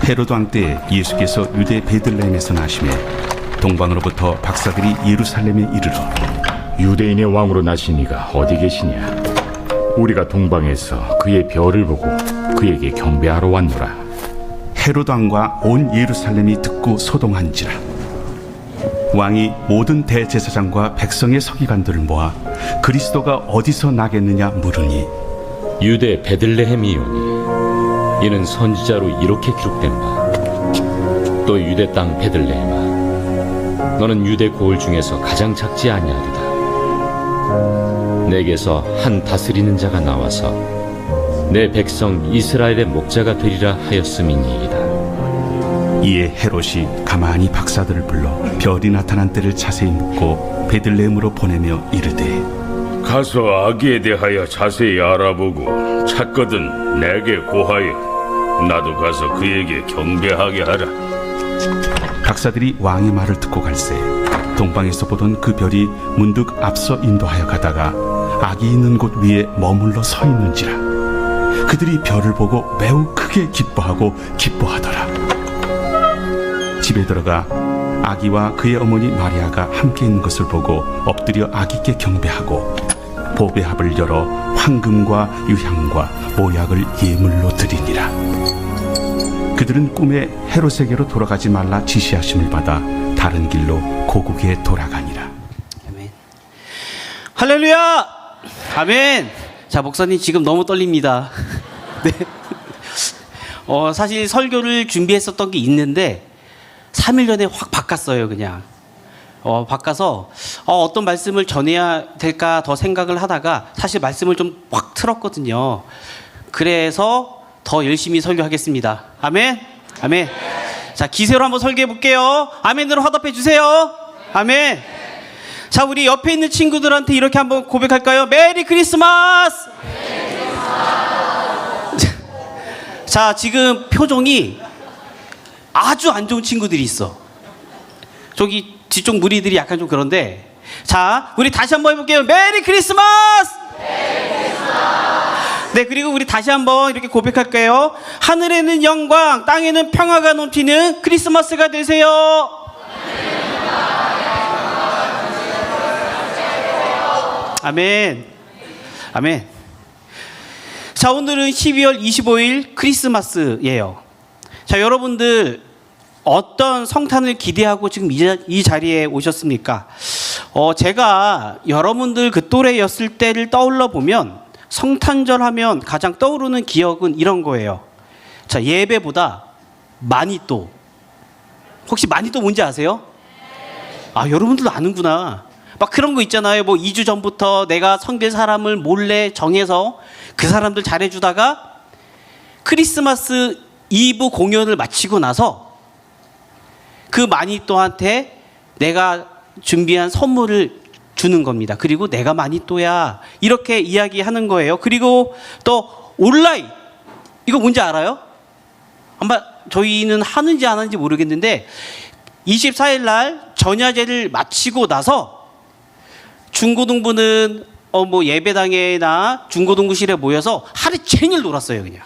헤로드 왕 때 예수께서 유대 베들레헴에서 나시매 동방으로부터 박사들이 예루살렘에 이르러 유대인의 왕으로 나신 이가 어디 계시냐? 우리가 동방에서 그의 별을 보고 그에게 경배하러 왔노라. 헤로드 왕과 온 예루살렘이 듣고 소동한지라. 왕이 모든 대제사장과 백성의 서기관들을 모아 그리스도가 어디서 나겠느냐 물으니 유대 베들레헴이오니 이는 선지자로 이렇게 기록된 바 또 유대 땅 베들레헴아 너는 유대 고을 중에서 가장 작지 아니하리다. 내게서 한 다스리는 자가 나와서 내 백성 이스라엘의 목자가 되리라 하였음이니이다. 이에 헤롯이 가만히 박사들을 불러 별이 나타난 때를 자세히 묻고 베들레헴으로 보내며 이르되 가서 아기에 대하여 자세히 알아보고 찾거든 내게 고하여 나도 가서 그에게 경배하게 하라. 박사들이 왕의 말을 듣고 갈새 동방에서 보던 그 별이 문득 앞서 인도하여 가다가 아기 있는 곳 위에 머물러 서 있는지라. 그들이 별을 보고 매우 크게 기뻐하더라. 집에 들어가 아기와 그의 어머니 마리아가 함께 있는 것을 보고 엎드려 아기께 경배하고 보배합을 열어 황금과 유향과 모약을 예물로 드리니라. 그들은 꿈에 헤롯에게로 돌아가지 말라 지시하심을 받아 다른 길로 고국에 돌아가니라. 아멘. 할렐루야! 아멘! 자, 목사님 지금 너무 떨립니다. 네. 사실 설교를 준비했었던 게 있는데 3일 전에 확 바꿨어요, 그냥. 바꿔서 어떤 말씀을 전해야 될까 더 생각을 하다가 사실 말씀을 좀 확 틀었거든요. 그래서 더 열심히 설교하겠습니다. 아멘. 아멘. 자, 기세로 한번 설교해 볼게요. 아멘으로 화답해 주세요. 아멘. 자, 우리 옆에 있는 친구들한테 이렇게 한번 고백할까요? 메리 크리스마스. 자, 지금 표정이 아주 안 좋은 친구들이 있어. 저기 뒤쪽 무리들이 약간 좀 그런데, 자, 우리 다시 한번 해볼게요. 메리 크리스마스. 네, 그리고 우리 다시 한번 이렇게 고백할게요. 하늘에는 영광, 땅에는 평화가 넘치는 크리스마스가 되세요. 아멘. 아멘. 자, 오늘은 12월 25일 크리스마스예요. 자, 여러분들 어떤 성탄을 기대하고 지금 이 자리에 오셨습니까? 제가 여러분들 그 또래였을 때를 떠올려 보면 성탄절 하면 가장 떠오르는 기억은 이런 거예요. 자, 예배보다 마니또. 혹시 마니또 뭔지 아세요? 아, 여러분들도 아는구나. 막 그런 거 있잖아요. 뭐 2주 전부터 내가 섬길 사람을 몰래 정해서 그 사람들 잘해주다가 크리스마스 이브 공연을 마치고 나서 그 마니또한테 내가 준비한 선물을 주는 겁니다. 그리고 내가 마니또야 이렇게 이야기하는 거예요. 그리고 또 온라인, 이거 뭔지 알아요? 아마 저희는 하는지 안 하는지 모르겠는데 24일 날 전야제를 마치고 나서 중고등부는 뭐 예배당에나 중고등부실에 모여서 하루 종일 놀았어요. 그냥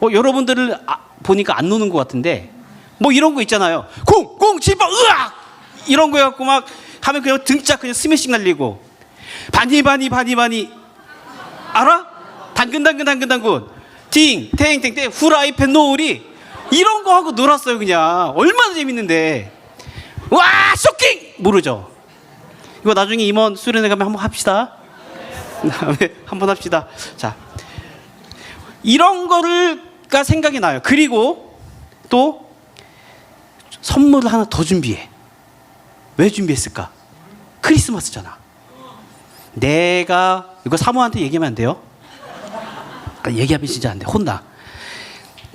여러분들을 보니까 안 노는 것 같은데 뭐 이런 거 있잖아요. 공 집어 으악 이런 거 해갖고 막 하면 그냥 등짝 그냥 스매싱 날리고 바니 알아? 당근 팅탱탱탱 후라이팬 노을이 이런 거 하고 놀았어요. 그냥 얼마나 재밌는데. 와 쇼킹 모르죠? 이거 나중에 임원 수련회 가면 한번 합시다. 한번 합시다. 자, 이런 거가 생각이 나요. 그리고 또 선물을 하나 더 준비해. 왜 준비했을까? 크리스마스잖아. 내가 이거 사모한테 얘기하면 안 돼요? 얘기하면 진짜 안 돼. 혼나.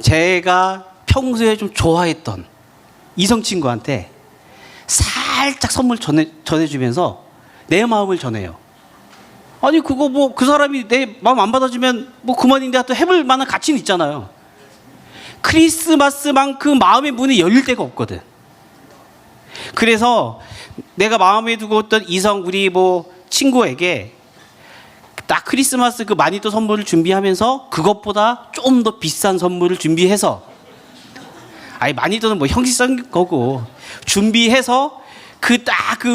제가 평소에 좀 좋아했던 이성 친구한테 살짝 선물 전해주면서 내 마음을 전해요. 아니 그거 뭐 그 사람이 내 마음 안 받아주면 뭐 그만인데 또 해볼 만한 가치는 있잖아요. 크리스마스만큼 마음의 문이 열릴 데가 없거든. 그래서 내가 마음에 두고 있던 이성 우리 뭐 친구에게 딱 크리스마스 그 마니또 선물을 준비하면서 그것보다 좀 더 비싼 선물을 준비해서 아니 많이들은 뭐 형식적인 거고 준비해서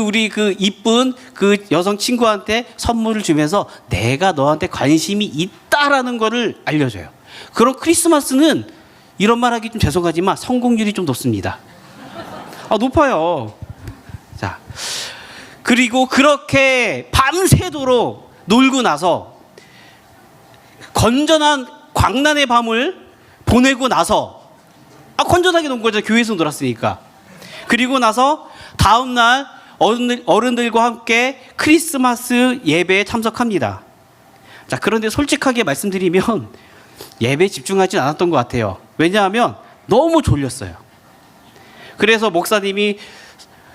우리 그 이쁜 그 여성 친구한테 선물을 주면서 내가 너한테 관심이 있다라는 거를 알려줘요. 그런 크리스마스는 이런 말하기 좀 죄송하지만 성공률이 좀 높습니다. 높아요. 자, 그리고 그렇게 밤새도록 놀고 나서 건전한 광란의 밤을 보내고 나서 건전하게 논 거죠. 교회에서 놀았으니까. 그리고 나서 다음날 어른들과 함께 크리스마스 예배에 참석합니다. 자, 그런데 솔직하게 말씀드리면 예배에 집중하지 않았던 것 같아요. 왜냐하면 너무 졸렸어요. 그래서 목사님이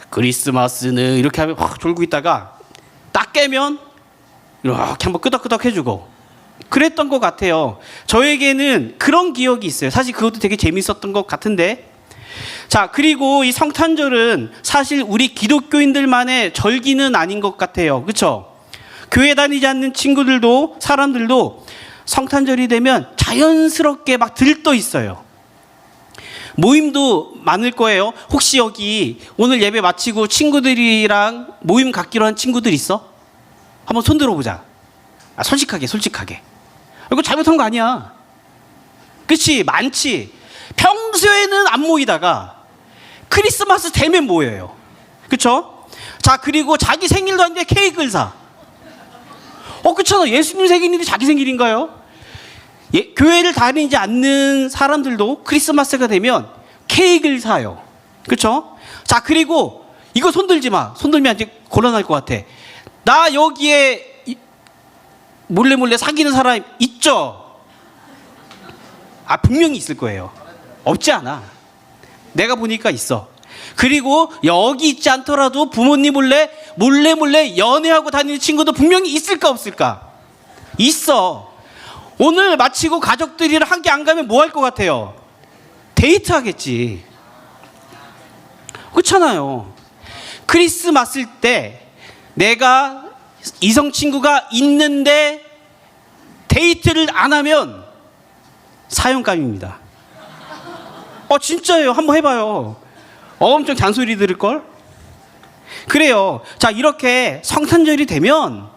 크리스마스는 이렇게 하면 확 졸고 있다가 딱 깨면 이렇게 한번 끄덕끄덕 해주고 그랬던 것 같아요. 저에게는 그런 기억이 있어요. 사실 그것도 되게 재밌었던 것 같은데. 자, 그리고 이 성탄절은 사실 우리 기독교인들만의 절기는 아닌 것 같아요. 그렇죠? 교회 다니지 않는 친구들도 사람들도 성탄절이 되면 자연스럽게 막 들떠 있어요. 모임도 많을 거예요. 혹시 여기 오늘 예배 마치고 친구들이랑 모임 갖기로 한 친구들 있어? 한번 손 들어보자. 솔직하게. 이거 잘못한 거 아니야. 그치? 많지. 평소에는 안 모이다가 크리스마스 되면 모여요. 그쵸? 자, 그리고 자기 생일도 아닌데 케이크를 사. 그렇잖아. 예수님 생일인데 자기 생일인가요? 교회를 다니지 않는 사람들도 크리스마스가 되면 케이크를 사요. 그쵸? 자, 그리고 이거 손들지 마. 손들면 이제 곤란할 것 같아. 나 여기에 몰래 사귀는 사람 있죠? 분명히 있을 거예요. 없지 않아. 내가 보니까 있어. 그리고 여기 있지 않더라도 부모님 몰래 연애하고 다니는 친구도 분명히 있을까 없을까? 있어. 오늘 마치고 가족들이랑 함께 안 가면 뭐 할 것 같아요? 데이트 하겠지. 그렇잖아요. 크리스마스 때 내가 이성 친구가 있는데 데이트를 안 하면 사형감입니다. 진짜예요. 한번 해봐요. 엄청 잔소리 들을걸? 그래요. 자, 이렇게 성탄절이 되면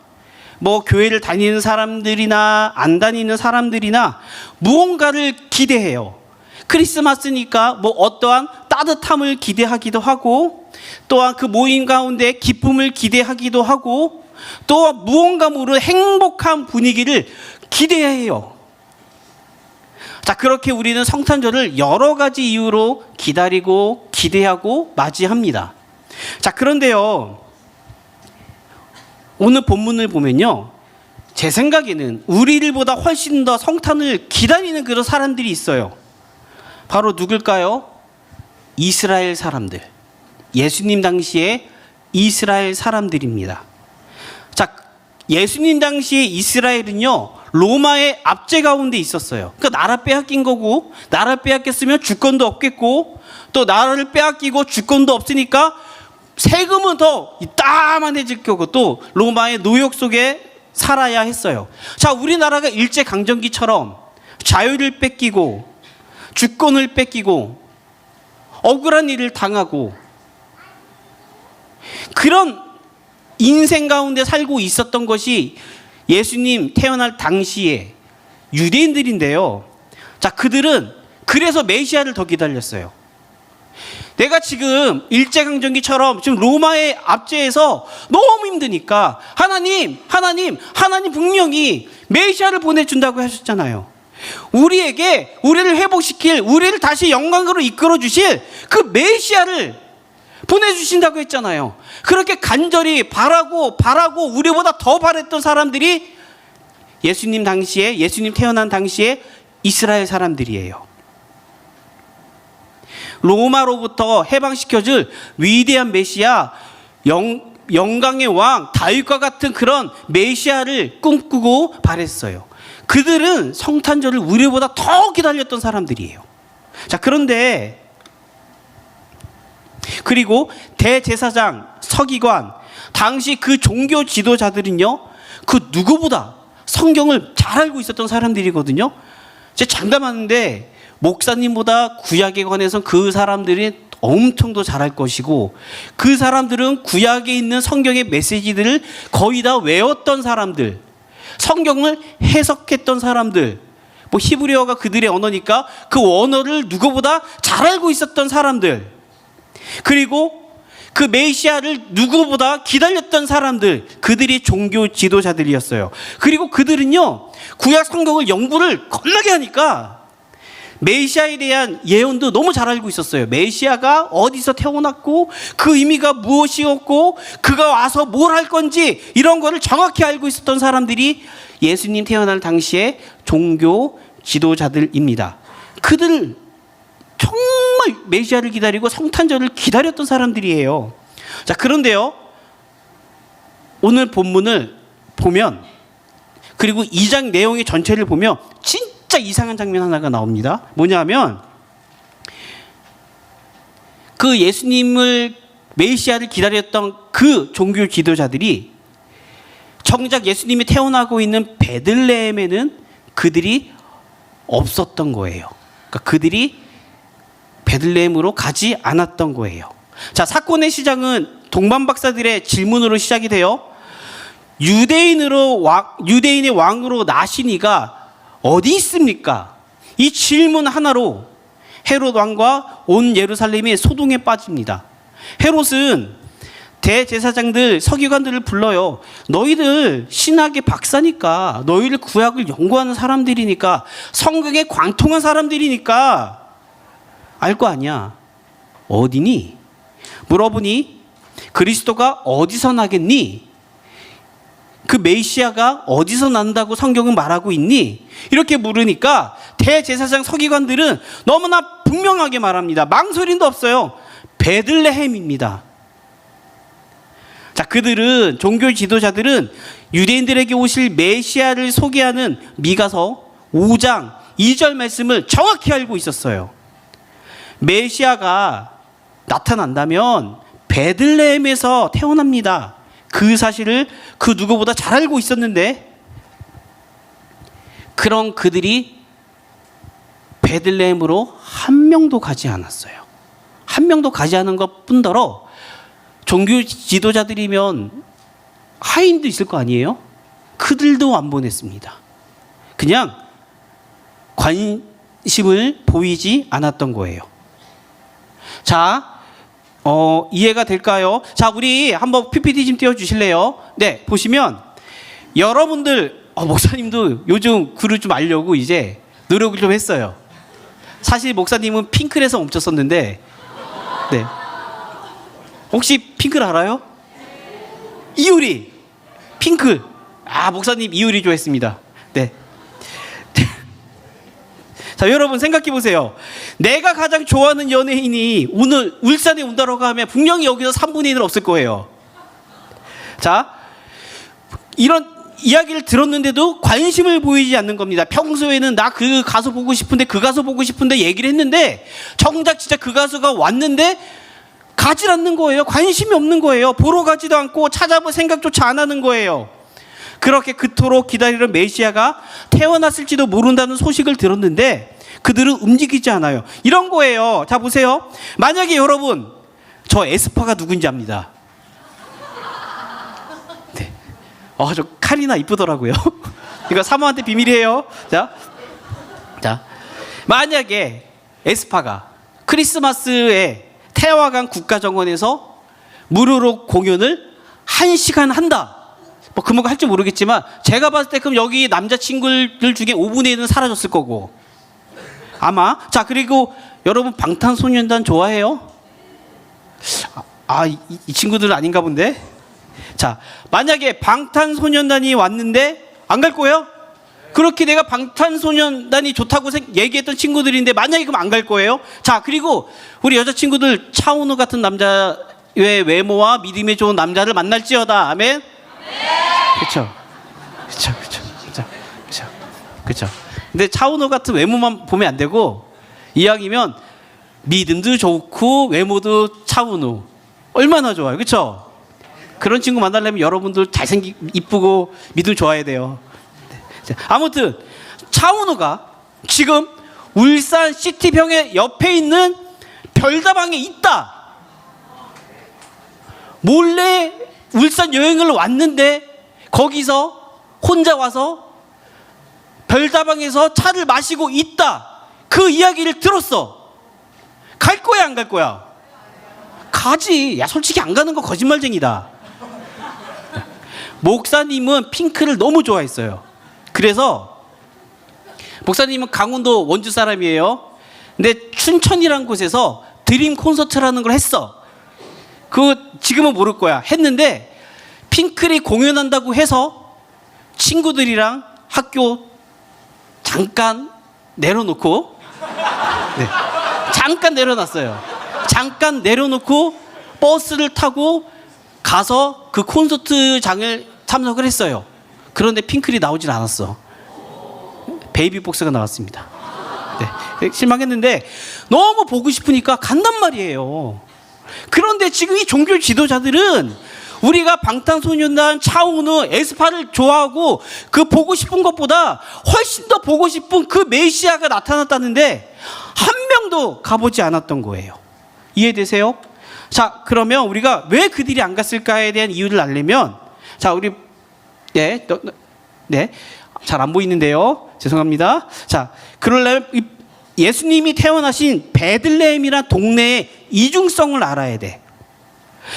뭐 교회를 다니는 사람들이나 안 다니는 사람들이나 무언가를 기대해요. 크리스마스니까 뭐 어떠한 따뜻함을 기대하기도 하고 또한 그 모임 가운데 기쁨을 기대하기도 하고 또 무언가 모르는 행복한 분위기를 기대해요. 자, 그렇게 우리는 성탄절을 여러 가지 이유로 기다리고 기대하고 맞이합니다. 자, 그런데요, 오늘 본문을 보면요, 제 생각에는 우리들보다 훨씬 더 성탄을 기다리는 그런 사람들이 있어요. 바로 누굴까요? 이스라엘 사람들. 예수님 당시에 이스라엘 사람들입니다. 자, 예수님 당시에 이스라엘은요, 로마의 압제 가운데 있었어요. 그러니까 나라 빼앗긴 거고, 나라 빼앗겼으면 주권도 없겠고, 또 나라를 빼앗기고 주권도 없으니까 세금은 더 따만해질 거고, 또 로마의 노역 속에 살아야 했어요. 자, 우리나라가 일제강점기처럼 자유를 뺏기고 주권을 뺏기고 억울한 일을 당하고 그런 인생 가운데 살고 있었던 것이 예수님 태어날 당시에 유대인들인데요. 자, 그들은 그래서 메시아를 더 기다렸어요. 내가 지금 일제강점기처럼 지금 로마의 압제에서 너무 힘드니까 하나님 분명히 메시아를 보내준다고 하셨잖아요. 우리를 회복시킬, 우리를 다시 영광으로 이끌어 주실 그 메시아를 보내주신다고 했잖아요. 그렇게 간절히 바라고 우리보다 더 바랬던 사람들이 예수님 태어난 당시에 이스라엘 사람들이에요. 로마로부터 해방시켜줄 위대한 메시아, 영광의 왕 다윗과 같은 그런 메시아를 꿈꾸고 바랬어요. 그들은 성탄절을 우리보다 더 기다렸던 사람들이에요. 자, 그런데 그리고 대제사장, 서기관, 당시 그 종교 지도자들은요, 그 누구보다 성경을 잘 알고 있었던 사람들이거든요. 제가 장담하는데 목사님보다 구약에 관해서 그 사람들이 엄청 더 잘할 것이고, 그 사람들은 구약에 있는 성경의 메시지들을 거의 다 외웠던 사람들, 성경을 해석했던 사람들, 뭐 히브리어가 그들의 언어니까 그 언어를 누구보다 잘 알고 있었던 사람들, 그리고 그 메시아를 누구보다 기다렸던 사람들, 그들이 종교 지도자들이었어요. 그리고 그들은요, 구약 성경을 연구를 겁나게 하니까 메시아에 대한 예언도 너무 잘 알고 있었어요. 메시아가 어디서 태어났고 그 의미가 무엇이었고 그가 와서 뭘 할 건지 이런 거를 정확히 알고 있었던 사람들이 예수님 태어날 당시에 종교 지도자들입니다. 그들 정말 메시아를 기다리고 성탄절을 기다렸던 사람들이에요. 자, 그런데요, 오늘 본문을 보면, 그리고 2장 내용의 전체를 보면 진짜 이상한 장면 하나가 나옵니다. 뭐냐면 그 예수님을, 메시아를 기다렸던 그 종교 지도자들이 정작 예수님이 태어나고 있는 베들레헴에는 그들이 없었던 거예요. 그러니까 그들이 베들레헴으로 가지 않았던 거예요. 자, 사건의 시작은 동방 박사들의 질문으로 시작이 돼요. 유대인의 왕으로 나신 이가 어디 있습니까? 이 질문 하나로 헤롯 왕과 온 예루살렘이 소동에 빠집니다. 헤롯은 대제사장들, 서기관들을 불러요. 너희들 신학의 박사니까, 너희들 구약을 연구하는 사람들이니까, 성경에 관통한 사람들이니까 알 거 아니야. 어디니? 물어보니 그리스도가 어디서 나겠니? 그 메시아가 어디서 난다고 성경은 말하고 있니? 이렇게 물으니까 대제사장 서기관들은 너무나 분명하게 말합니다. 망설임도 없어요. 베들레헴입니다. 자, 그들은, 종교 지도자들은 유대인들에게 오실 메시아를 소개하는 미가서 5장 2절 말씀을 정확히 알고 있었어요. 메시아가 나타난다면 베들레헴에서 태어납니다. 그 사실을 그 누구보다 잘 알고 있었는데, 그런 그들이 베들레헴으로 한 명도 가지 않았어요. 한 명도 가지 않은 것 뿐더러 종교 지도자들이면 하인도 있을 거 아니에요? 그들도 안 보냈습니다. 그냥 관심을 보이지 않았던 거예요. 자, 이해가 될까요? 자, 우리 한번 PPT 좀 띄워주실래요? 네, 보시면 여러분들, 목사님도 요즘 글을 좀 알려고 이제 노력을 좀 했어요. 사실 목사님은 핑클에서 멈췄었는데, 네. 혹시 핑클 알아요? 이효리, 핑클. 목사님 이효리 좋아했습니다. 네. 자, 여러분 생각해 보세요. 내가 가장 좋아하는 연예인이 오늘 울산에 온다고 하면 분명히 여기서 3분의 1은 없을 거예요. 자, 이런 이야기를 들었는데도 관심을 보이지 않는 겁니다. 평소에는 나 그 가수 보고 싶은데, 그 가수 보고 싶은데 얘기를 했는데, 정작 진짜 그 가수가 왔는데 가지 않는 거예요. 관심이 없는 거예요. 보러 가지도 않고 찾아볼 생각조차 안 하는 거예요. 그렇게 그토록 기다리는 메시아가 태어났을지도 모른다는 소식을 들었는데 그들은 움직이지 않아요. 이런 거예요. 자, 보세요. 만약에 여러분, 저 에스파가 누군지 압니다. 네. 저 카리나 이쁘더라고요. 이거 사모한테 비밀이에요. 자, 만약에 에스파가 크리스마스에 태화강 국가정원에서 무료로 공연을 1시간 한다. 뭐 그런 거 할지 모르겠지만 제가 봤을 때 그럼 여기 남자친구들 중에 5분의 1은 사라졌을 거고 아마. 자, 그리고 여러분 방탄소년단 좋아해요? 이 친구들은 아닌가 본데. 자, 만약에 방탄소년단이 왔는데 안 갈 거예요? 그렇게 내가 방탄소년단이 좋다고 얘기했던 친구들인데 만약에 그럼 안 갈 거예요? 자, 그리고 우리 여자친구들 차은우 같은 남자의 외모와 믿음이 좋은 남자를 만날지어다. 아멘? 그렇죠. 근데 차은우 같은 외모만 보면 안 되고, 이왕이면 믿음도 좋고 외모도 차은우 얼마나 좋아요, 그렇죠? 그런 친구 만나려면 여러분들 이쁘고 믿음 좋아야 돼요. 아무튼 차은우가 지금 울산 시티병의 옆에 있는 별다방에 있다. 몰래 울산 여행을 왔는데 거기서 혼자 와서 별다방에서 차를 마시고 있다. 그 이야기를 들었어. 갈 거야 안 갈 거야? 가지. 야 솔직히 안 가는 거 거짓말쟁이다. 목사님은 핑크를 너무 좋아했어요. 그래서 목사님은 강원도 원주 사람이에요. 근데 춘천이라는 곳에서 드림 콘서트라는 걸 했어. 그거 지금은 모를 거야. 했는데 핑클이 공연한다고 해서 친구들이랑 학교 잠깐 내려놓고 잠깐 내려놨어요. 잠깐 내려놓고 버스를 타고 가서 그 콘서트장을 참석을 했어요. 그런데 핑클이 나오질 않았어. 베이비복스가 나왔습니다. 네, 실망했는데 너무 보고 싶으니까 간단 말이에요. 그런데 지금 이 종교 지도자들은 우리가 방탄소년단, 차은우, 에스파를 좋아하고 그 보고 싶은 것보다 훨씬 더 보고 싶은 그 메시아가 나타났다는데 한 명도 가보지 않았던 거예요. 이해되세요? 자, 그러면 우리가 왜 그들이 안 갔을까에 대한 이유를 알려면, 자, 우리 잘 안 보이는데요. 죄송합니다. 자, 그러려면 예수님이 태어나신 베들레헴이란 동네의 이중성을 알아야 돼.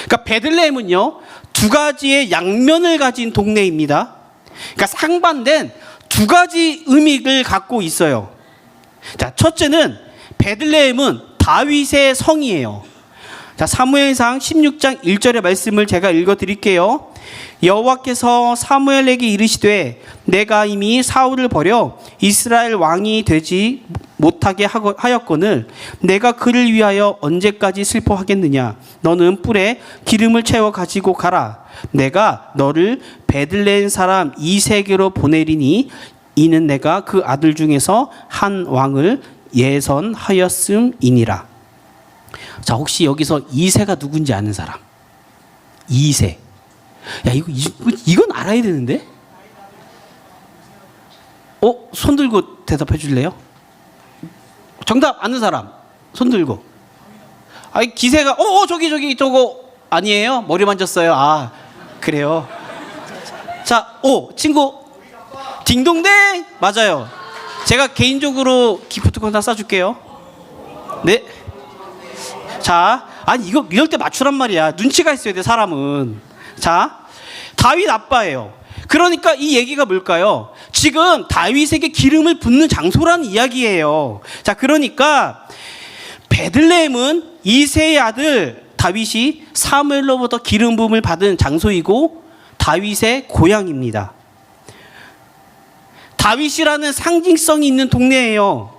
그러니까 베들레헴은요, 두 가지의 양면을 가진 동네입니다. 그러니까 상반된 두 가지 의미를 갖고 있어요. 자, 첫째는 베들레헴은 다윗의 성이에요. 자, 사무엘상 16장 1절의 말씀을 제가 읽어 드릴게요. 여호와께서 사무엘에게 이르시되 내가 이미 사울을 버려 이스라엘 왕이 되지 못하게 하였거늘 내가 그를 위하여 언제까지 슬퍼하겠느냐. 너는 뿔에 기름을 채워 가지고 가라. 내가 너를 베들레헴 사람 이세게로 보내리니 이는 내가 그 아들 중에서 한 왕을 예선하였음이니라. 자, 혹시 여기서 이세가 누군지 아는 사람? 이세. 야, 이건 알아야 되는데? 손 들고 대답해 줄래요? 정답 아는 사람 손 들고. 아니, 기세가 저기 저거 아니에요? 머리 만졌어요. 아, 그래요. 자, 친구 딩동댕 맞아요. 제가 개인적으로 기프트콘 하나 싸줄게요. 네. 자, 아니 이럴 때 맞추란 말이야. 눈치가 있어야 돼 사람은. 자, 다윗 아빠예요. 그러니까 이 얘기가 뭘까요? 지금 다윗에게 기름을 붓는 장소라는 이야기예요. 자, 그러니까 베들레헴은 이새의 아들 다윗이 사무엘로부터 기름 부음을 받은 장소이고 다윗의 고향입니다. 다윗이라는 상징성이 있는 동네예요.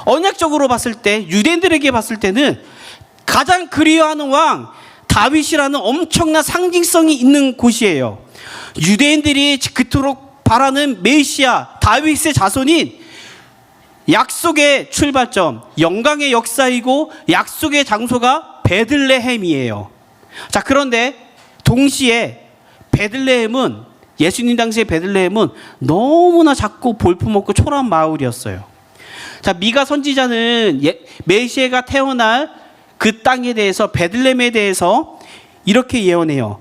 언약적으로 봤을 때, 유대인들에게 봤을 때는 가장 그리워하는 왕 다윗이라는 엄청난 상징성이 있는 곳이에요. 유대인들이 그토록 바라는 메시아 다윗의 자손인 약속의 출발점, 영광의 역사이고 약속의 장소가 베들레헴이에요. 자, 그런데 동시에 베들레헴은, 예수님 당시의 베들레헴은 너무나 작고 볼품없고 초라한 마을이었어요. 자, 미가 선지자는 메시아가 태어날 그 땅에 대해서, 베들레헴에 대해서 이렇게 예언해요.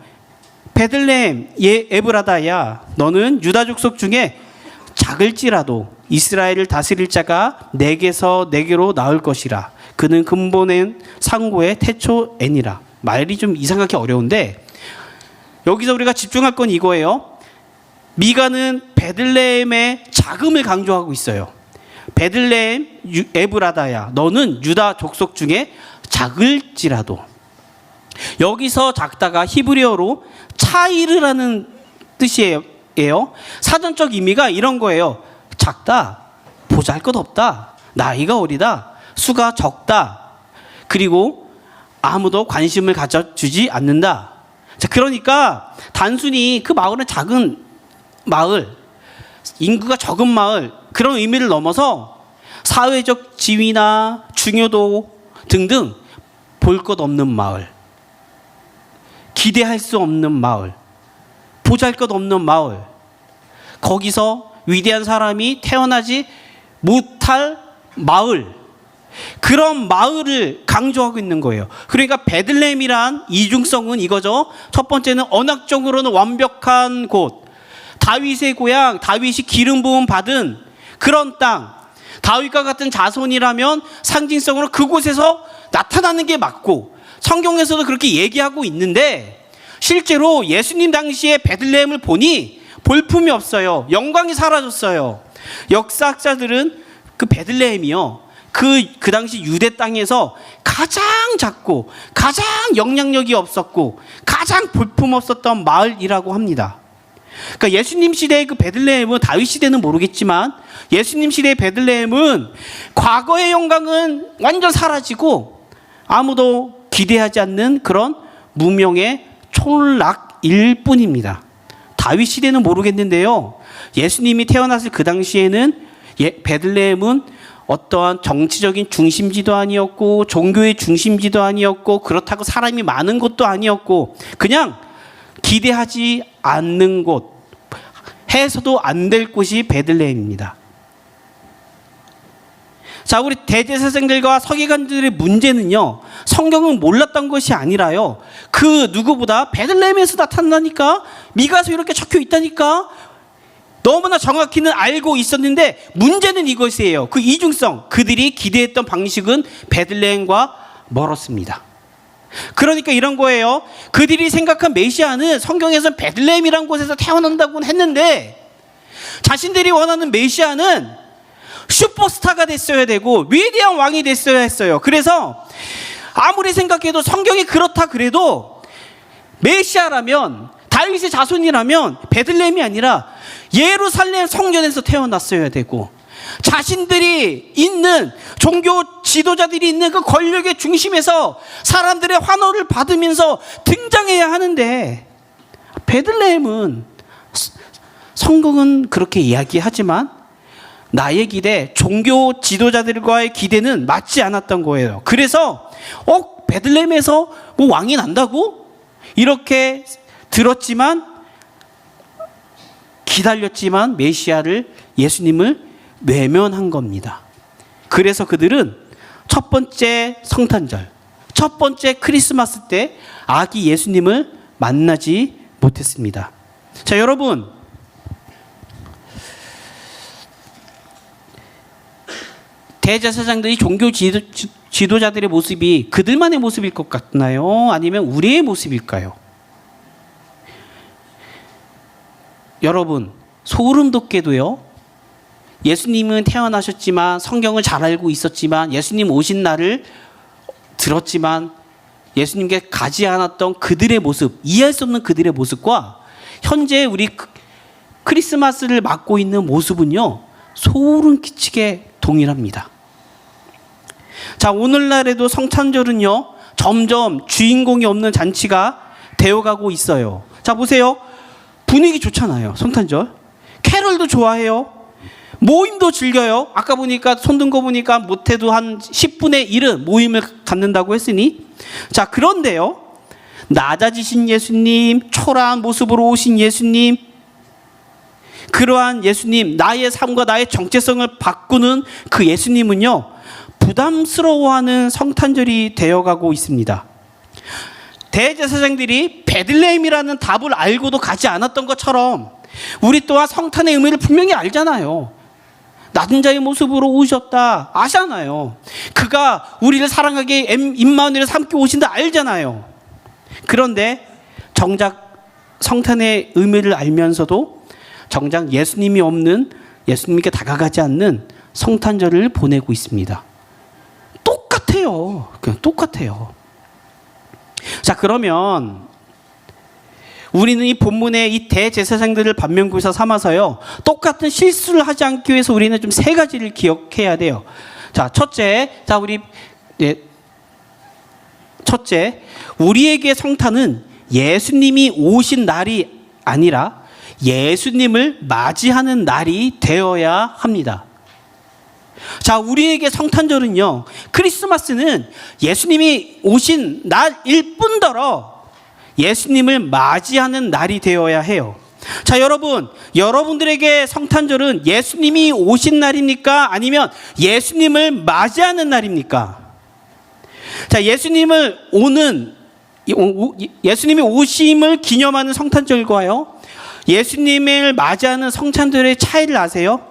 베들레헴 에브라다야, 너는 유다 족속 중에 작을지라도 이스라엘을 다스릴 자가 내게서 내게로 나올 것이라. 그는 근본엔 상고의 태초애니라. 말이 좀 이상하게 어려운데 여기서 우리가 집중할 건 이거예요. 미가는 베들레헴의 작음을 강조하고 있어요. 베들레헴 에브라다야, 너는 유다 족속 중에 작을지라도. 여기서 작다가 히브리어로 차이르라는 뜻이에요. 사전적 의미가 이런 거예요. 작다, 보잘것없다, 나이가 어리다, 수가 적다, 그리고 아무도 관심을 가져주지 않는다. 자, 그러니까 단순히 그 마을은 작은 마을, 인구가 적은 마을, 그런 의미를 넘어서 사회적 지위나 중요도 등등 볼 것 없는 마을, 기대할 수 없는 마을, 보잘것없는 마을, 거기서 위대한 사람이 태어나지 못할 마을, 그런 마을을 강조하고 있는 거예요. 그러니까 베들레헴이란 이중성은 이거죠. 첫 번째는 언약적으로는 완벽한 곳, 다윗의 고향, 다윗이 기름 부음 받은 그런 땅, 다윗과 같은 자손이라면 상징성으로 그곳에서 나타나는 게 맞고, 성경에서도 그렇게 얘기하고 있는데 실제로 예수님 당시에 베들레헴을 보니 볼품이 없어요. 영광이 사라졌어요. 역사학자들은 그 베들레헴이요, 그 당시 유대 땅에서 가장 작고 가장 영향력이 없었고 가장 볼품 없었던 마을이라고 합니다. 그러니까 예수님 시대의 그 베들레헴은, 다윗 시대는 모르겠지만 예수님 시대의 베들레헴은 과거의 영광은 완전 사라지고 아무도 기대하지 않는 그런 무명의 촌락일 뿐입니다. 다윗 시대는 모르겠는데요, 예수님이 태어났을 그 당시에는 베들레헴은 어떠한 정치적인 중심지도 아니었고 종교의 중심지도 아니었고 그렇다고 사람이 많은 곳도 아니었고 그냥 기대하지 않는 곳, 해서도 안 될 곳이 베들레헴입니다. 자, 우리 대제사장들과 서기관들의 문제는요, 성경은 몰랐던 것이 아니라요, 그 누구보다 베들레헴에서 나타나니까, 미가서 이렇게 적혀 있다니까 너무나 정확히는 알고 있었는데 문제는 이것이에요. 그 이중성, 그들이 기대했던 방식은 베들레헴과 멀었습니다. 그러니까 이런 거예요. 그들이 생각한 메시아는 성경에서는 베들레헴이라는 곳에서 태어난다고 했는데 자신들이 원하는 메시아는 슈퍼스타가 됐어야 되고 위대한 왕이 됐어야 했어요. 그래서 아무리 생각해도 성경이 그렇다 그래도 메시아라면, 다윗의 자손이라면 베들레헴이 아니라 예루살렘 성전에서 태어났어야 되고, 자신들이 있는, 종교 지도자들이 있는 그 권력의 중심에서 사람들의 환호를 받으면서 등장해야 하는데, 베들레헴은, 성경은 그렇게 이야기하지만 나의 기대, 종교 지도자들과의 기대는 맞지 않았던 거예요. 그래서 베들레헴에서 뭐 왕이 난다고? 이렇게 들었지만, 기다렸지만 메시아를, 예수님을 외면한 겁니다. 그래서 그들은 첫 번째 성탄절, 첫 번째 크리스마스 때 아기 예수님을 만나지 못했습니다. 자, 여러분, 대제사장들이 종교 지도자들의 모습이 그들만의 모습일 것 같나요? 아니면 우리의 모습일까요? 여러분, 소름 돋게도요, 예수님은 태어나셨지만, 성경을 잘 알고 있었지만, 예수님 오신 날을 들었지만 예수님께 가지 않았던 그들의 모습, 이해할 수 없는 그들의 모습과 현재 우리 크리스마스를 맞고 있는 모습은요, 소름 끼치게 동일합니다. 자, 오늘날에도 성탄절은요, 점점 주인공이 없는 잔치가 되어가고 있어요. 자, 보세요. 분위기 좋잖아요. 성탄절 캐럴도 좋아해요. 모임도 즐겨요. 아까 보니까 손든 거 보니까 못해도 한 10분의 1은 모임을 갖는다고 했으니, 자, 그런데요, 낮아지신 예수님, 초라한 모습으로 오신 예수님, 그러한 예수님, 나의 삶과 나의 정체성을 바꾸는 그 예수님은요, 부담스러워하는 성탄절이 되어가고 있습니다. 대제사장들이 베들레헴이라는 답을 알고도 가지 않았던 것처럼 우리 또한 성탄의 의미를 분명히 알잖아요. 낮은 자의 모습으로 오셨다 아잖아요. 그가 우리를 사랑하게 임마누엘을 삼켜 오신다 알잖아요. 그런데 정작 성탄의 의미를 알면서도 정작 예수님이 없는, 예수님께 다가가지 않는 성탄절을 보내고 있습니다. 똑같아요. 그냥 똑같아요. 자, 그러면 우리는 이 본문의 이 대제사장들을 반면교사 삼아서요, 똑같은 실수를 하지 않기 위해서 우리는 좀 세 가지를 기억해야 돼요. 자, 첫째, 첫째, 우리에게 성탄은 예수님이 오신 날이 아니라 예수님을 맞이하는 날이 되어야 합니다. 자, 우리에게 성탄절은요, 크리스마스는 예수님이 오신 날일 뿐더러 예수님을 맞이하는 날이 되어야 해요. 자, 여러분들에게 성탄절은 예수님이 오신 날입니까? 아니면 예수님을 맞이하는 날입니까? 자, 예수님이 오심을 기념하는 성탄절과요, 예수님을 맞이하는 성탄절의 차이를 아세요?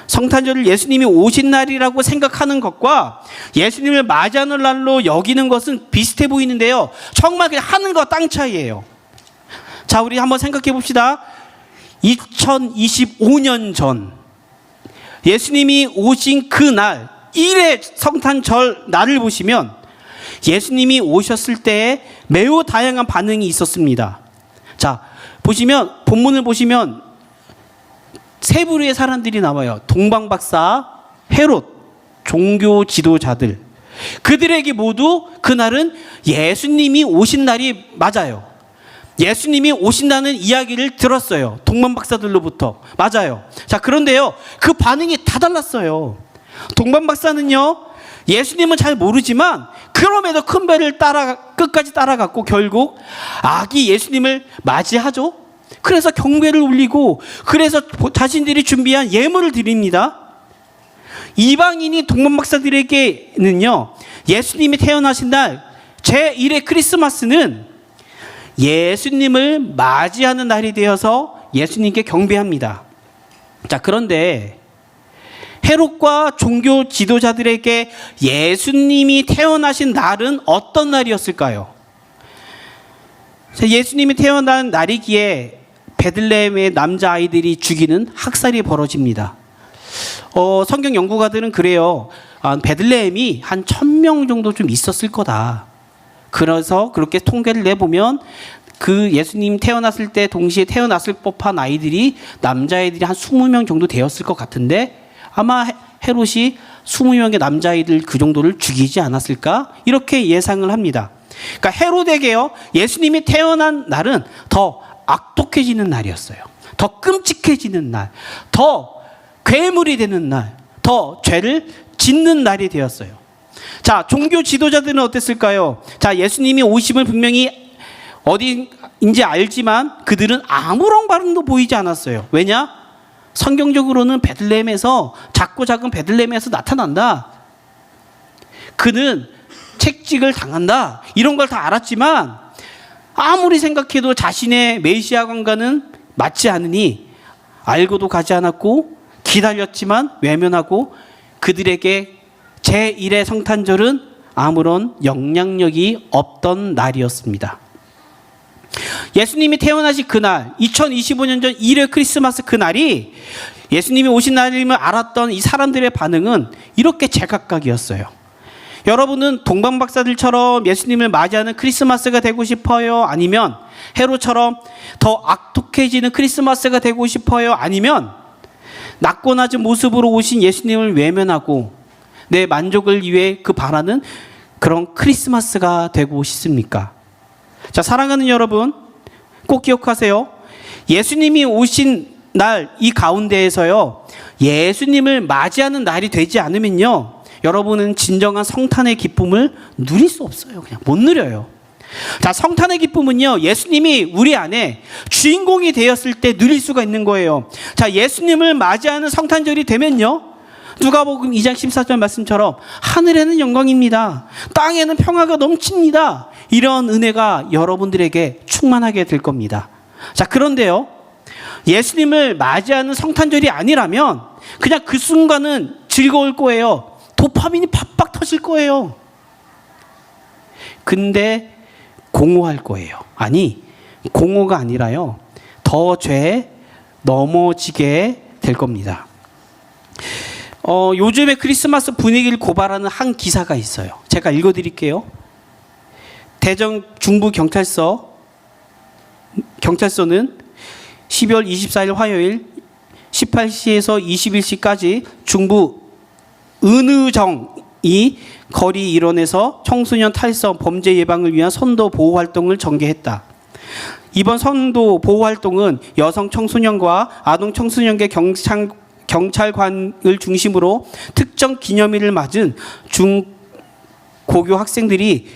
성탄절을 예수님이 오신 날이라고 생각하는 것과 예수님을 맞이하는 날로 여기는 것은 비슷해 보이는데요, 정말 그냥 하늘과 땅 차이예요. 자, 우리 한번 생각해 봅시다. 2025년 전 예수님이 오신 그 날, 1회 성탄절 날을 보시면 예수님이 오셨을 때에 매우 다양한 반응이 있었습니다. 자, 본문을 보시면 세 부류의 사람들이 나와요. 동방박사, 헤롯, 종교 지도자들. 그들에게 모두 그날은 예수님이 오신 날이 맞아요. 예수님이 오신다는 이야기를 들었어요. 동방박사들로부터. 맞아요. 자, 그런데요, 그 반응이 다 달랐어요. 동방박사는요, 예수님은 잘 모르지만 그럼에도 큰 배를 끝까지 따라갔고 결국 아기 예수님을 맞이하죠. 그래서 경배를 울리고, 그래서 자신들이 준비한 예물을 드립니다. 이방인이 동방박사들에게는요, 예수님이 태어나신 날 제1회 크리스마스는 예수님을 맞이하는 날이 되어서 예수님께 경배합니다. 자, 그런데 헤롯과 종교 지도자들에게 예수님이 태어나신 날은 어떤 날이었을까요? 예수님이 태어난 날이기에 베들레헴의 남자아이들이 죽이는 학살이 벌어집니다. 성경 연구가들은 그래요. 베들레헴이 한 1000명 정도 좀 있었을 거다. 그래서 그렇게 통계를 내보면 그 예수님 태어났을 때 동시에 태어났을 법한 아이들이, 남자아이들이 한 20명 정도 되었을 것 같은데, 아마 헤롯이 20명의 남자아이들 그 정도를 죽이지 않았을까? 이렇게 예상을 합니다. 그러니까 헤롯에게요, 예수님이 태어난 날은 더 악독해지는 날이었어요. 더 끔찍해지는 날, 더 괴물이 되는 날, 더 죄를 짓는 날이 되었어요. 자, 종교 지도자들은 어땠을까요? 자, 예수님이 오심을 분명히 어디인지 알지만 그들은 아무런 반응도 보이지 않았어요. 왜냐? 성경적으로는 베들레헴에서, 작고 작은 베들레헴에서 나타난다. 그는 책직을 당한다. 이런 걸 다 알았지만 아무리 생각해도 자신의 메시아관과는 맞지 않으니 알고도 가지 않았고, 기다렸지만 외면하고, 그들에게 제1회 성탄절은 아무런 영향력이 없던 날이었습니다. 예수님이 태어나신 그날, 2025년 전 1회 크리스마스 그날이 예수님이 오신 날임을 알았던 이 사람들의 반응은 이렇게 제각각이었어요. 여러분은 동방박사들처럼 예수님을 맞이하는 크리스마스가 되고 싶어요? 아니면 헤롯처럼 더 악독해지는 크리스마스가 되고 싶어요? 아니면 낮고 낮은 모습으로 오신 예수님을 외면하고 내 만족을 위해 그 바라는 그런 크리스마스가 되고 싶습니까? 자, 사랑하는 여러분, 꼭 기억하세요. 예수님이 오신 날 이 가운데에서요, 예수님을 맞이하는 날이 되지 않으면요, 여러분은 진정한 성탄의 기쁨을 누릴 수 없어요. 그냥 못 누려요. 자, 성탄의 기쁨은요, 예수님이 우리 안에 주인공이 되었을 때 누릴 수가 있는 거예요. 자, 예수님을 맞이하는 성탄절이 되면요, 누가복음 2장 14절 말씀처럼 하늘에는 영광입니다. 땅에는 평화가 넘칩니다. 이런 은혜가 여러분들에게 충만하게 될 겁니다. 자, 그런데요, 예수님을 맞이하는 성탄절이 아니라면 그냥 그 순간은 즐거울 거예요. 도파민이 팍팍 터질 거예요. 근데 공허할 거예요. 아니, 공허가 아니라요, 더 죄에 넘어지게 될 겁니다. 요즘에 크리스마스 분위기를 고발하는 한 기사가 있어요. 제가 읽어드릴게요. 대전 중부경찰서는 12월 24일 화요일 18시에서 21시까지 중부 은의정이 거리 일원에서 청소년 탈선 범죄 예방을 위한 선도 보호 활동을 전개했다. 이번 선도 보호 활동은 여성 청소년과 아동 청소년계 경찰관을 중심으로 특정 기념일을 맞은 중고교 학생들이,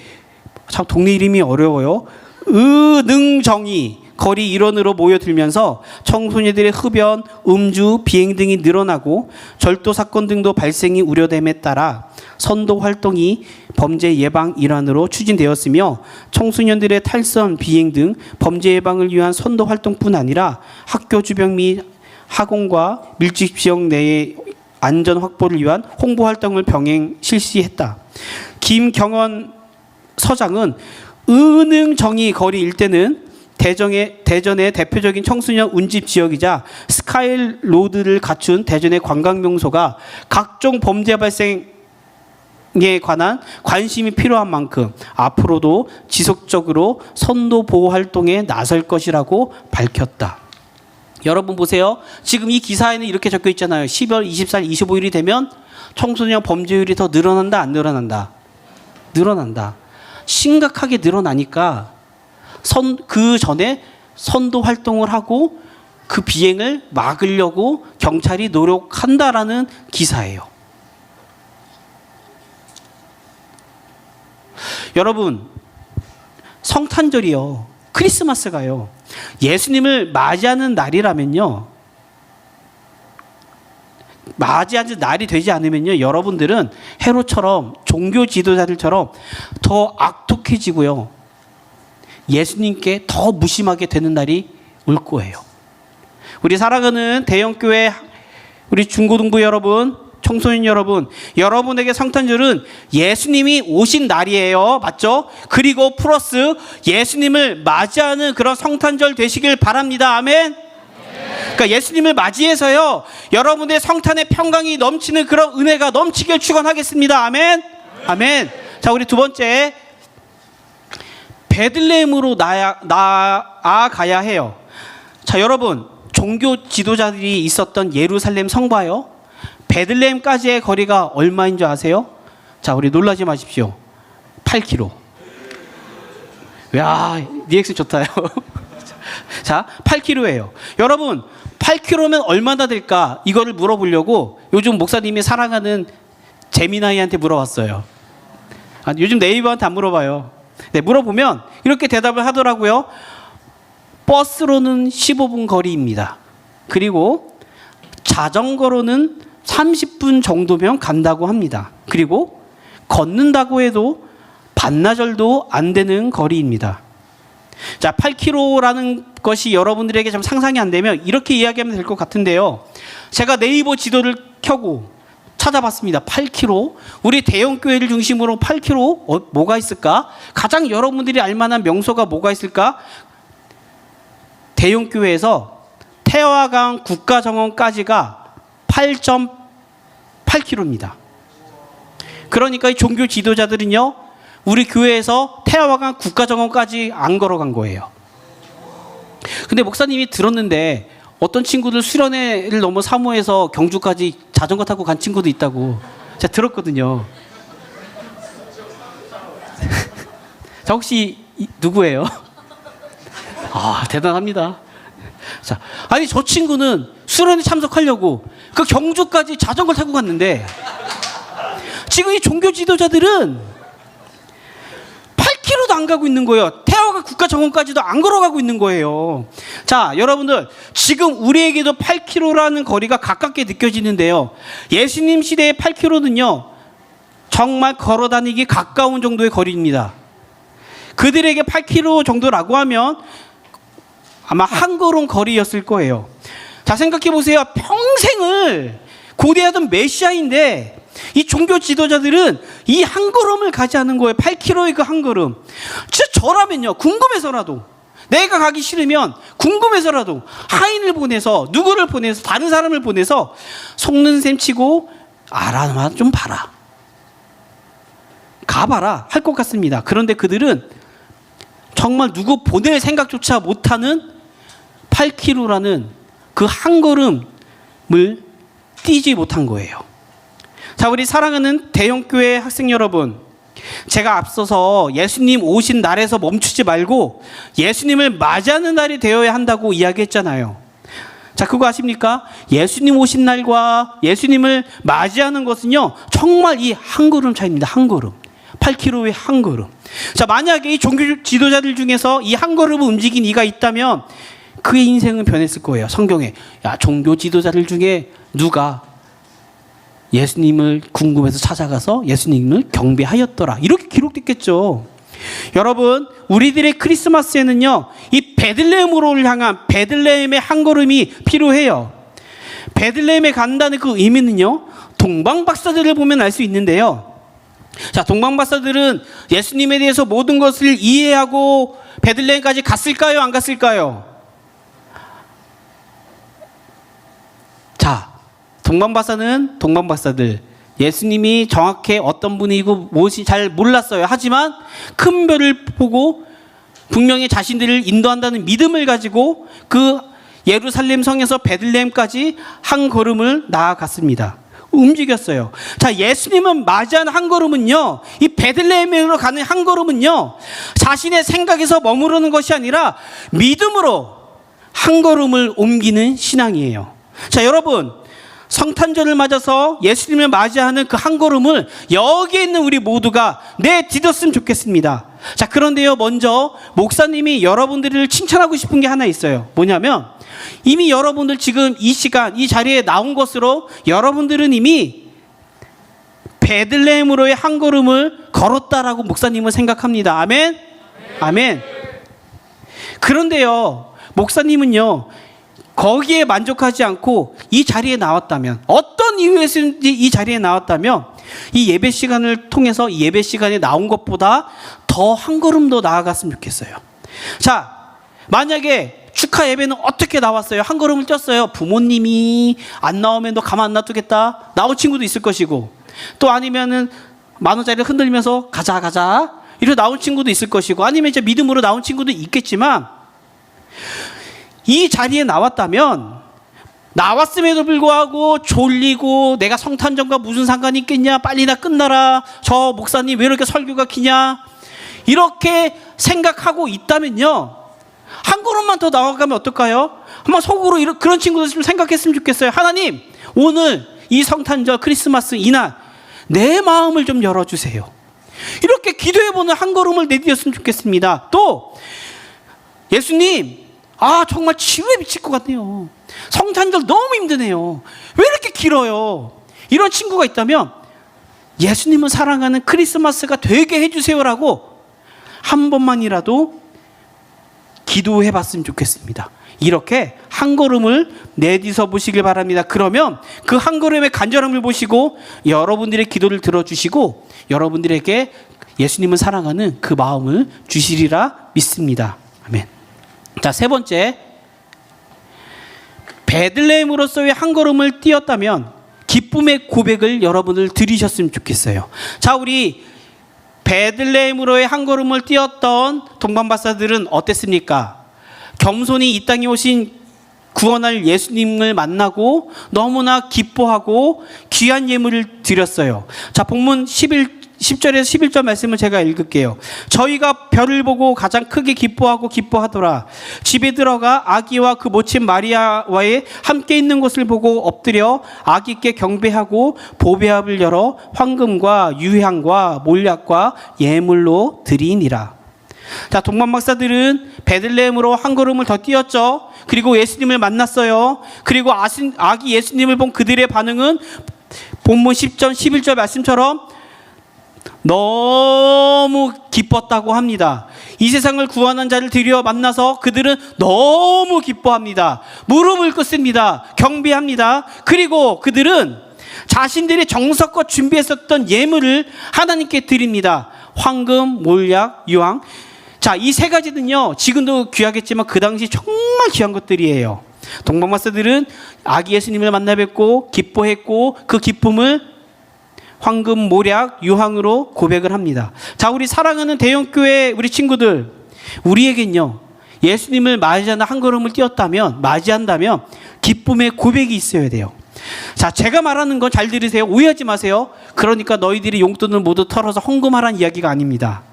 참 동네 이름이 어려워요, 은흥정이 거리 일원으로 모여들면서 청소년들의 흡연, 음주, 비행 등이 늘어나고 절도 사건 등도 발생이 우려됨에 따라 선도 활동이 범죄 예방 일환으로 추진되었으며 청소년들의 탈선, 비행 등 범죄 예방을 위한 선도 활동뿐 아니라 학교 주변 및 학원과 밀집 지역 내의 안전 확보를 위한 홍보 활동을 병행 실시했다. 김경원 서장은 은흥정이 거리 일대는 대전의 대표적인 청소년 운집 지역이자 스카이로드를 갖춘 대전의 관광 명소가 각종 범죄 발생에 관한 관심이 필요한 만큼 앞으로도 지속적으로 선도 보호 활동에 나설 것이라고 밝혔다. 여러분 보세요. 지금 이 기사에는 이렇게 적혀 있잖아요. 12월 24일, 25일이 되면 청소년 범죄율이 더 늘어난다, 안 늘어난다? 늘어난다. 심각하게 늘어나니까 그 전에 선도 활동을 하고 그 비행을 막으려고 경찰이 노력한다라는 기사예요. 여러분, 성탄절이요. 크리스마스가요. 예수님을 맞이하는 날이라면요. 맞이하는 날이 되지 않으면요. 여러분들은 헤롯처럼 종교 지도자들처럼 더 악독해지고요. 예수님께 더 무심하게 되는 날이 올 거예요. 우리 사랑하는 대형교회 우리 중고등부 여러분, 청소년 여러분, 여러분에게 성탄절은 예수님이 오신 날이에요. 맞죠? 그리고 플러스 예수님을 맞이하는 그런 성탄절 되시길 바랍니다. 아멘. 그러니까 예수님을 맞이해서요, 여러분의 성탄의 평강이 넘치는 그런 은혜가 넘치길 축원하겠습니다. 아멘. 아멘. 자, 우리 두 번째, 베들레헴으로 나아가야 해요. 자, 여러분, 종교 지도자들이 있었던 예루살렘 성과요, 베들레헴까지의 거리가 얼마인 줄 아세요? 자, 우리 놀라지 마십시오. 8km. 야, 리액션 좋다요. 자, 8km예요. 여러분, 8km면 얼마나 될까? 이거를 물어보려고 요즘 목사님이 사랑하는 재미나이한테 물어봤어요. 요즘 네이버한테 안 물어봐요. 네, 물어보면 이렇게 대답을 하더라고요. 버스로는 15분 거리입니다. 그리고 자전거로는 30분 정도면 간다고 합니다. 그리고 걷는다고 해도 반나절도 안 되는 거리입니다. 자, 8km라는 것이 여러분들에게 좀 상상이 안 되면 이렇게 이야기하면 될 것 같은데요. 제가 네이버 지도를 켜고 찾아봤습니다. 8km. 우리 대형교회를 중심으로 8km 뭐가 있을까? 가장 여러분들이 알만한 명소가 뭐가 있을까? 대형교회에서 태화강 국가정원까지가 8.8km입니다. 그러니까 이 종교 지도자들은요, 우리 교회에서 태화강 국가정원까지 안 걸어간 거예요. 근데 목사님이 들었는데 어떤 친구들 수련회를 넘어 사무에서 경주까지 자전거 타고 간 친구도 있다고 제가 들었거든요. 자, 혹시 누구예요? 아, 대단합니다. 자, 아니 저 친구는 수련회 참석하려고 그 경주까지 자전거 타고 갔는데 지금 이 종교 지도자들은 8km도 안 가고 있는 거예요. 태화강 국가정원까지도 안 걸어가고 있는 거예요. 자, 여러분들, 지금 우리에게도 8km라는 거리가 가깝게 느껴지는데요. 예수님 시대의 8km는요, 정말 걸어 다니기 가까운 정도의 거리입니다. 그들에게 8km 정도라고 하면 아마 한 걸음 거리였을 거예요. 자, 생각해 보세요. 평생을 고대하던 메시아인데 이 종교 지도자들은 이 한 걸음을 가지 않은 거예요. 8km의 그 한 걸음. 진짜 저라면요, 궁금해서라도, 내가 가기 싫으면 궁금해서라도 하인을 보내서, 누구를 보내서, 다른 사람을 보내서 속는 셈 치고 알아나 좀 봐라, 가봐라 할 것 같습니다. 그런데 그들은 정말 누구 보낼 생각조차 못하는 8km라는 그 한 걸음을 뛰지 못한 거예요. 자, 우리 사랑하는 대형교회 학생 여러분, 제가 앞서서 예수님 오신 날에서 멈추지 말고 예수님을 맞이하는 날이 되어야 한다고 이야기했잖아요. 자, 그거 아십니까? 예수님 오신 날과 예수님을 맞이하는 것은요, 정말 이 한 걸음 차이입니다. 한 걸음. 8kg의 한 걸음. 자, 만약에 이 종교 지도자들 중에서 이 한 걸음을 움직인 이가 있다면 그의 인생은 변했을 거예요. 성경에 야, 종교 지도자들 중에 누가 예수님을 궁금해서 찾아가서 예수님을 경배하였더라. 이렇게 기록됐겠죠. 여러분, 우리들의 크리스마스에는요, 이 베들레헴으로 향한 베들레헴의 한 걸음이 필요해요. 베들레헴에 간다는 그 의미는요, 동방박사들을 보면 알 수 있는데요. 자, 동방박사들은 예수님에 대해서 모든 것을 이해하고 베들레헴까지 갔을까요? 안 갔을까요? 자, 동방박사는 동방박사들, 예수님이 정확히 어떤 분이고 무엇이 잘 몰랐어요. 하지만 큰 별을 보고 분명히 자신들을 인도한다는 믿음을 가지고 그 예루살렘 성에서 베들레헴까지 한 걸음을 나아갔습니다. 움직였어요. 자, 예수님은 맞이한 한 걸음은요, 이 베들레헴으로 가는 한 걸음은요, 자신의 생각에서 머무르는 것이 아니라 믿음으로 한 걸음을 옮기는 신앙이에요. 자, 여러분, 성탄절을 맞아서 예수님을 맞이하는 그 한 걸음을 여기에 있는 우리 모두가 내딛었으면 좋겠습니다. 자, 그런데요, 먼저 목사님이 여러분들을 칭찬하고 싶은 게 하나 있어요. 뭐냐면 이미 여러분들 지금 이 시간 이 자리에 나온 것으로 여러분들은 이미 베들레헴으로의 한 걸음을 걸었다라고 목사님은 생각합니다. 아멘? 아멘. 그런데요, 목사님은요, 거기에 만족하지 않고 이 자리에 나왔다면, 어떤 이유에서든지 이 자리에 나왔다면 이 예배 시간을 통해서 이 예배 시간에 나온 것보다 더 한 걸음 더 나아갔으면 좋겠어요. 자, 만약에 축하 예배는 어떻게 나왔어요? 한 걸음을 뛰었어요. 부모님이 안 나오면 너 가만 안 놔두겠다. 나온 친구도 있을 것이고, 또 아니면은 10,000원짜리를 흔들면서 가자 이렇게 나온 친구도 있을 것이고, 아니면 이제 믿음으로 나온 친구도 있겠지만, 이 자리에 나왔다면 나왔음에도 불구하고 졸리고 내가 성탄절과 무슨 상관이 있겠냐, 빨리 나 끝나라, 저 목사님 왜 이렇게 설교가 기냐, 이렇게 생각하고 있다면요, 한 걸음만 더 나아가면 어떨까요? 한번 속으로 그런 친구들 좀 생각했으면 좋겠어요. 하나님, 오늘 이 성탄절 크리스마스 이날 내 마음을 좀 열어주세요. 이렇게 기도해보는 한 걸음을 내디뎠으면 좋겠습니다. 또 예수님, 정말 치유에 미칠 것 같네요. 성탄절 너무 힘드네요. 왜 이렇게 길어요? 이런 친구가 있다면 예수님을 사랑하는 크리스마스가 되게 해주세요라고 한 번만이라도 기도해 봤으면 좋겠습니다. 이렇게 한 걸음을 내디서 보시길 바랍니다. 그러면 그 한 걸음의 간절함을 보시고 여러분들의 기도를 들어주시고 여러분들에게 예수님을 사랑하는 그 마음을 주시리라 믿습니다. 아멘. 자, 세 번째, 베들레헴으로서의 한 걸음을 뛰었다면 기쁨의 고백을 여러분들 드리셨으면 좋겠어요. 자, 우리 베들레헴으로의 한 걸음을 뛰었던 동방박사들은 어땠습니까? 겸손히 이 땅에 오신 구원할 예수님을 만나고 너무나 기뻐하고 귀한 예물을 드렸어요. 자, 본문 10절에서 11절 말씀을 제가 읽을게요. 저희가 별을 보고 가장 크게 기뻐하더라. 집에 들어가 아기와 그 모친 마리아와의 함께 있는 것을 보고 엎드려 아기께 경배하고 보배합을 열어 황금과 유향과 몰약과 예물로 드리니라. 자, 동방박사들은 베들레헴으로 한 걸음을 더 뛰었죠. 그리고 예수님을 만났어요. 그리고 아기 예수님을 본 그들의 반응은 본문 10절 11절 말씀처럼 너무 기뻤다고 합니다. 이 세상을 구원한 자를 드디어 만나서 그들은 너무 기뻐합니다. 무릎을 꿇습니다. 경배합니다. 그리고 그들은 자신들이 정성껏 준비했었던 예물을 하나님께 드립니다. 황금, 몰약, 유황. 자, 이 세 가지는요, 지금도 귀하겠지만 그 당시 정말 귀한 것들이에요. 동방박사들은 아기 예수님을 만나 뵙고 기뻐했고 그 기쁨을 황금, 모략, 유황으로 고백을 합니다. 자, 우리 사랑하는 대형교회 우리 친구들, 우리에겐요, 예수님을 맞이하는 한 걸음을 맞이한다면 기쁨의 고백이 있어야 돼요. 자, 제가 말하는 건 잘 들으세요. 오해하지 마세요. 그러니까 너희들이 용돈을 모두 털어서 헌금하라는 이야기가 아닙니다.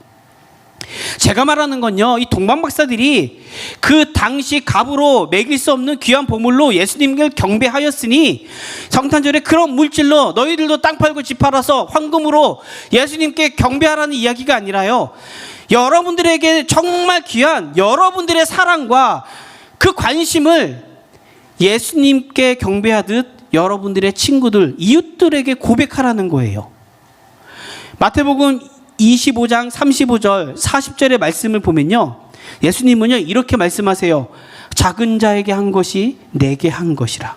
제가 말하는 건요, 이 동방 박사들이 그 당시 값으로 매길 수 없는 귀한 보물로 예수님을 경배하였으니 성탄절에 그런 물질로 너희들도 땅 팔고 집 팔아서 황금으로 예수님께 경배하라는 이야기가 아니라요, 여러분들에게 정말 귀한 여러분들의 사랑과 그 관심을 예수님께 경배하듯 여러분들의 친구들, 이웃들에게 고백하라는 거예요. 마태복음 25장 35절 40절의 말씀을 보면요, 예수님은요 이렇게 말씀하세요. 작은 자에게 한 것이 내게 한 것이라.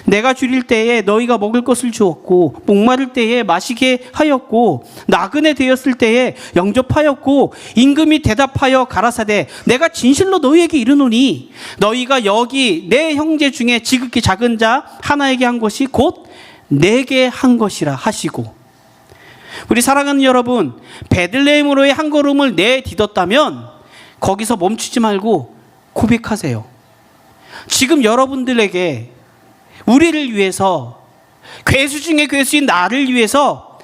내가 줄일 때에 너희가 먹을 것을 주었고, 목마를 때에 마시게 하였고, 나그네 되었을 때에 영접하였고, 임금이 대답하여 가라사대 내가 진실로 너희에게 이르노니 너희가 여기 내 형제 중에 지극히 작은 자 하나에게 한 것이 곧 내게 한 것이라 하시고, 우리 사랑하는 여러분, 베들레헴으로의 한 걸음을 내딛었다면 거기서 멈추지 말고 고백하세요. 지금 여러분들에게, 우리를 위해서, 괴수 중에 괴수인 나를 위해서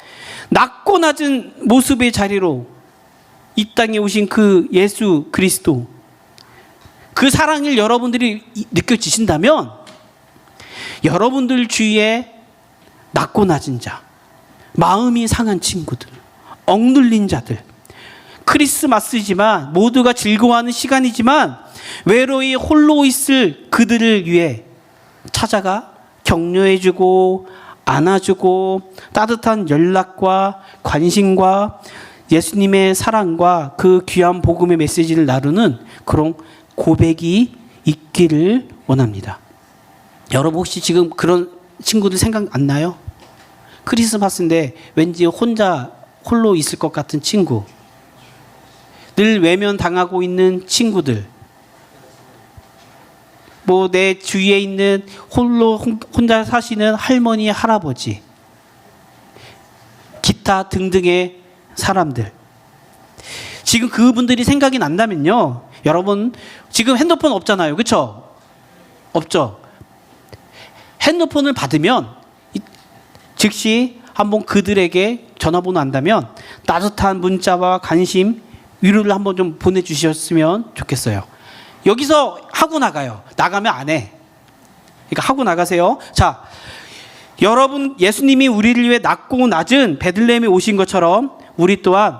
낮고 낮은 모습의 자리로 이 땅에 오신 그 예수 그리스도, 그 사랑을 여러분들이 느껴지신다면 여러분들 주위에 낮고 낮은 자, 마음이 상한 친구들, 억눌린 자들, 크리스마스지만 모두가 즐거워하는 시간이지만 외로이 홀로 있을 그들을 위해 찾아가 격려해주고 안아주고 따뜻한 연락과 관심과 예수님의 사랑과 그 귀한 복음의 메시지를 나누는 그런 고백이 있기를 원합니다. 여러분 혹시 지금 그런 친구들 생각 안 나요? 크리스마스인데 왠지 홀로 있을 것 같은 친구, 늘 외면당하고 있는 친구들, 뭐 내 주위에 있는 혼자 사시는 할머니, 할아버지, 기타 등등의 사람들, 지금 그분들이 생각이 난다면요, 여러분 지금 핸드폰 없잖아요, 그렇죠? 없죠? 핸드폰을 받으면 즉시 한번 그들에게 전화번호 안다면 따뜻한 문자와 관심, 위로를 한번 좀 보내주셨으면 좋겠어요. 여기서 하고 나가요. 나가면 안 해. 그러니까 하고 나가세요. 자, 여러분, 예수님이 우리를 위해 낮고 낮은 베들레헴에 오신 것처럼 우리 또한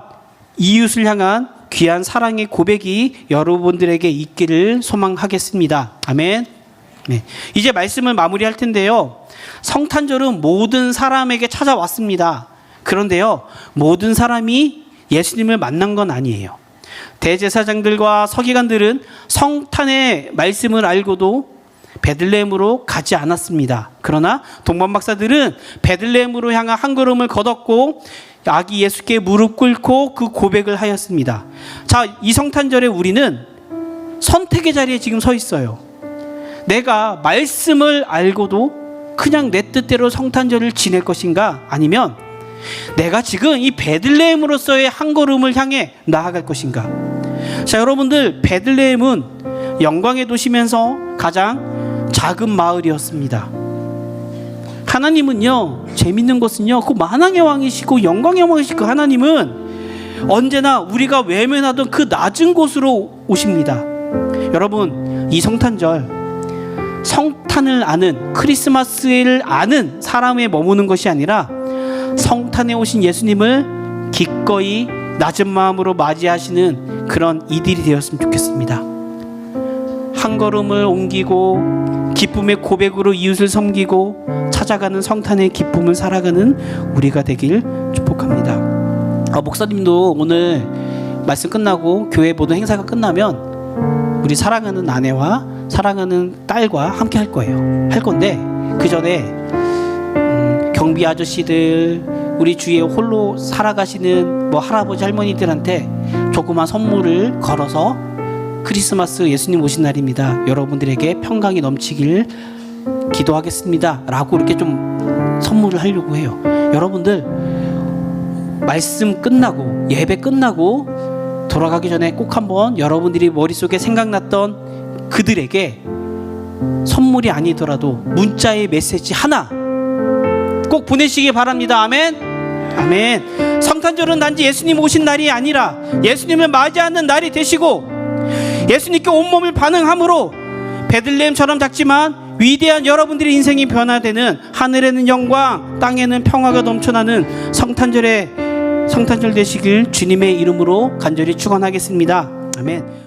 이웃을 향한 귀한 사랑의 고백이 여러분들에게 있기를 소망하겠습니다. 아멘. 네. 이제 말씀을 마무리할 텐데요, 성탄절은 모든 사람에게 찾아왔습니다. 그런데요, 모든 사람이 예수님을 만난 건 아니에요. 대제사장들과 서기관들은 성탄의 말씀을 알고도 베들레헴으로 가지 않았습니다. 그러나 동방박사들은 베들레헴으로 향한 한 걸음을 걷었고 아기 예수께 무릎 꿇고 그 고백을 하였습니다. 자, 이 성탄절에 우리는 선택의 자리에 지금 서 있어요. 내가 말씀을 알고도 그냥 내 뜻대로 성탄절을 지낼 것인가, 아니면 내가 지금 이 베들레헴으로서의 한 걸음을 향해 나아갈 것인가. 자, 여러분들, 베들레헴은 영광의 도시면서 가장 작은 마을이었습니다. 하나님은요, 재밌는 것은요, 그 만왕의 왕이시고 영광의 왕이시고 그 하나님은 언제나 우리가 외면하던 그 낮은 곳으로 오십니다. 여러분, 이 성탄절, 성탄을 아는, 크리스마스를 아는 사람에 머무는 것이 아니라 성탄에 오신 예수님을 기꺼이 낮은 마음으로 맞이하시는 그런 이들이 되었으면 좋겠습니다. 한 걸음을 옮기고 기쁨의 고백으로 이웃을 섬기고 찾아가는 성탄의 기쁨을 살아가는 우리가 되길 축복합니다. 목사님도 오늘 말씀 끝나고 교회 모든 행사가 끝나면 우리 사랑하는 아내와 사랑하는 딸과 함께 할 거예요. 할 건데 그 전에 경비 아저씨들, 우리 주위에 홀로 살아가시는 뭐 할아버지 할머니들한테 조그만 선물을 걸어서 크리스마스 예수님 오신 날입니다, 여러분들에게 평강이 넘치길 기도하겠습니다 라고 이렇게 좀 선물을 하려고 해요. 여러분들, 말씀 끝나고 예배 끝나고 돌아가기 전에 꼭 한번 여러분들이 머릿속에 생각났던 그들에게 선물이 아니더라도 문자의 메시지 하나 꼭 보내시기 바랍니다. 아멘. 아멘. 성탄절은 단지 예수님 오신 날이 아니라 예수님을 맞이하는 날이 되시고 예수님께 온몸을 반응함으로 베들레헴처럼 작지만 위대한 여러분들의 인생이 변화되는 하늘에는 영광, 땅에는 평화가 넘쳐나는 성탄절 되시길 주님의 이름으로 간절히 축원하겠습니다. 아멘.